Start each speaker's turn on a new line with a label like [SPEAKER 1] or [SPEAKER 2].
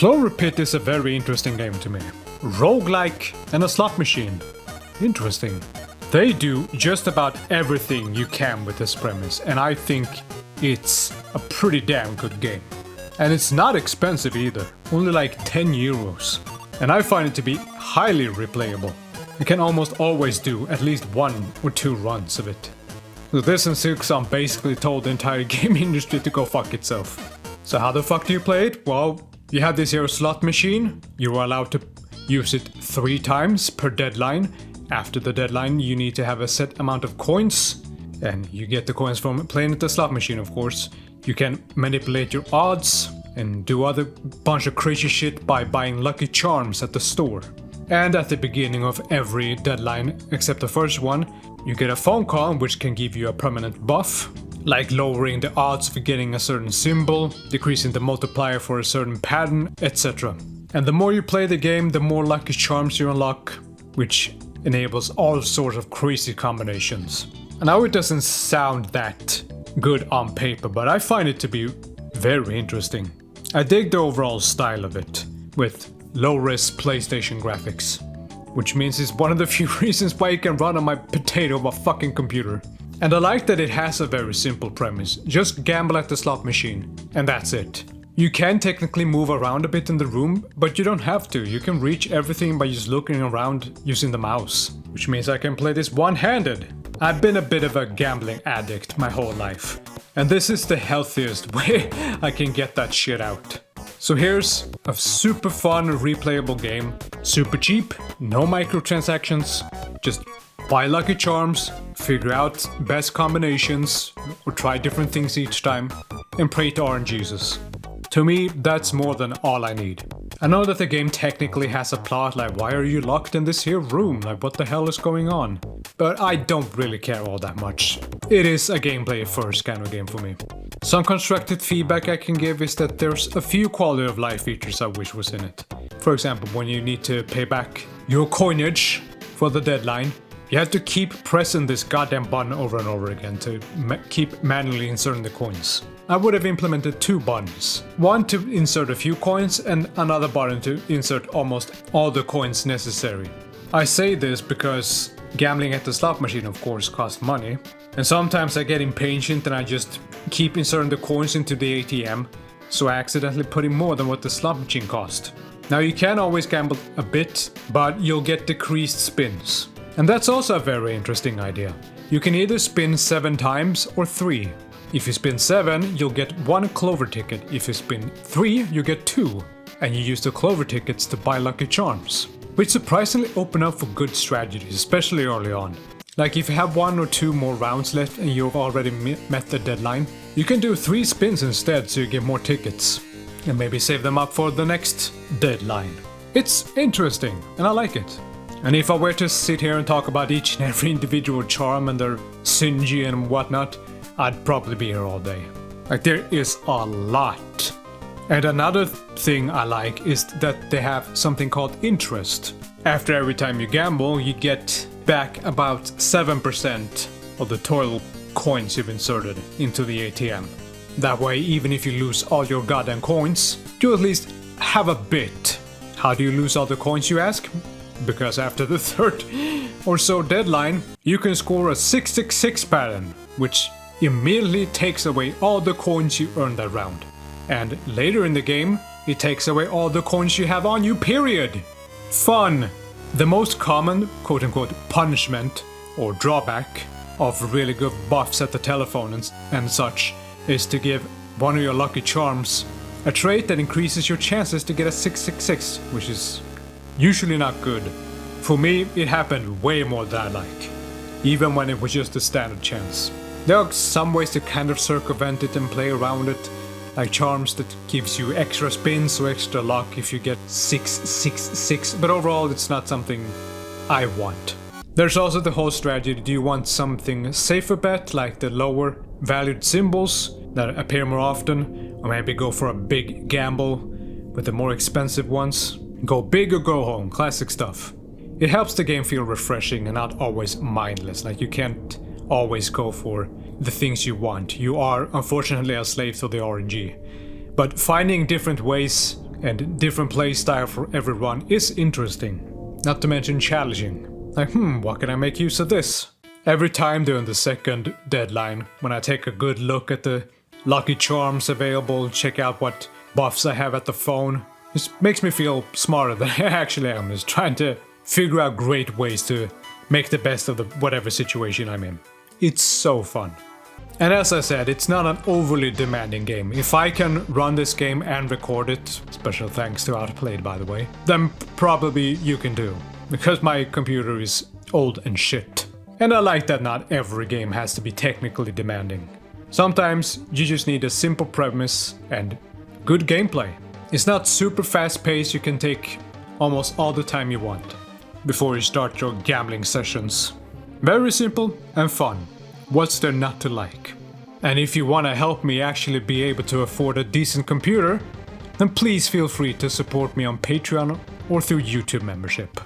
[SPEAKER 1] Cloverpit is a very interesting game to me. Roguelike and a slot machine. Interesting. They do just about everything you can with this premise, and I think it's a pretty damn good game. And it's not expensive either, only like 10 euros. And I find it to be highly replayable. You can almost always do at least 1 or 2 runs of it. So this and Silksong basically told the entire game industry to go fuck itself. So how the fuck do you play it? Well, you have this here slot machine. You are allowed to use it 3 times per deadline. After the deadline, you need to have a set amount of coins. And you get the coins from playing at the slot machine, of course. You can manipulate your odds and do other bunch of crazy shit by buying lucky charms at the store. And at the beginning of every deadline, except the first one, you get a phone call which can give you a permanent buff, like lowering the odds for getting a certain symbol, decreasing the multiplier for a certain pattern, etc. And the more you play the game, the more lucky charms you unlock, which enables all sorts of crazy combinations. I know it doesn't sound that good on paper, but I find it to be very interesting. I dig the overall style of it, with low-res PlayStation graphics, which means it's one of the few reasons why it can run on my potato of a fucking computer. And I like that it has a very simple premise. Just gamble at the slot machine, and that's it. You can technically move around a bit in the room, but you don't have to. You can reach everything by just looking around using the mouse, which means I can play this one-handed. I've been a bit of a gambling addict my whole life, and this is the healthiest way I can get that shit out. So here's a super fun, replayable game, super cheap, no microtransactions, just buy lucky charms, figure out best combinations, or try different things each time, and pray to RNGesus. To me, that's more than all I need. I know that the game technically has a plot, like why are you locked in this here room, like what the hell is going on? But I don't really care all that much. It is a gameplay first kind of game for me. Some constructed feedback I can give is that there's a few quality of life features I wish was in it. For example, when you need to pay back your coinage for the deadline, you have to keep pressing this goddamn button over and over again to keep manually inserting the coins. I would have implemented 2 buttons. One to insert a few coins and another button to insert almost all the coins necessary. I say this because gambling at the slot machine of course costs money, and sometimes I get impatient and I just keep inserting the coins into the ATM, so I accidentally put in more than what the slot machine cost. Now you can always gamble a bit, but you'll get decreased spins. And that's also a very interesting idea. You can either spin 7 times or 3. If you spin 7, you'll get 1 Clover ticket. If you spin 3, you get 2. And you use the Clover tickets to buy lucky charms, which surprisingly open up for good strategies, especially early on. Like if you have 1 or 2 more rounds left and you've already met the deadline, you can do 3 spins instead so you get more tickets. And maybe save them up for the next deadline. It's interesting, and I like it. And if I were to sit here and talk about each and every individual charm and their synergy and whatnot, I'd probably be here all day. Like, there is a lot. And another thing I like is that they have something called interest. After every time you gamble, you get back about 7% of the total coins you've inserted into the ATM. That way, even if you lose all your goddamn coins, you at least have a bit. How do you lose all the coins, you ask? Because after the 3rd or so deadline, you can score a 666 pattern, which immediately takes away all the coins you earned that round. And later in the game, it takes away all the coins you have on you, period. Fun! The most common, quote-unquote, punishment or drawback of really good buffs at the telephone and such is to give one of your lucky charms a trait that increases your chances to get a 666, which is usually not good. For me, it happened way more than I like, even when it was just a standard chance. There are some ways to kind of circumvent it and play around it, like charms that gives you extra spins or extra luck if you get 666, but overall it's not something I want. There's also the whole strategy, do you want something safer bet, like the lower valued symbols that appear more often, or maybe go for a big gamble with the more expensive ones? Go big or go home, classic stuff. It helps the game feel refreshing and not always mindless, like you can't always go for the things you want. You are unfortunately a slave to the RNG. But finding different ways and different playstyle for every run is interesting. Not to mention challenging. Like, what can I make use of this? Every time during the second deadline, when I take a good look at the lucky charms available, check out what buffs I have at the phone, it makes me feel smarter than I actually am. Just trying to figure out great ways to make the best of whatever situation I'm in. It's so fun. And as I said, it's not an overly demanding game. If I can run this game and record it, special thanks to Outplayed by the way, then probably you can too. Because my computer is old and shit. And I like that not every game has to be technically demanding. Sometimes you just need a simple premise and good gameplay. It's not super fast paced, you can take almost all the time you want before you start your gambling sessions. Very simple and fun. What's there not to like? And if you want to help me actually be able to afford a decent computer, then please feel free to support me on Patreon or through YouTube membership.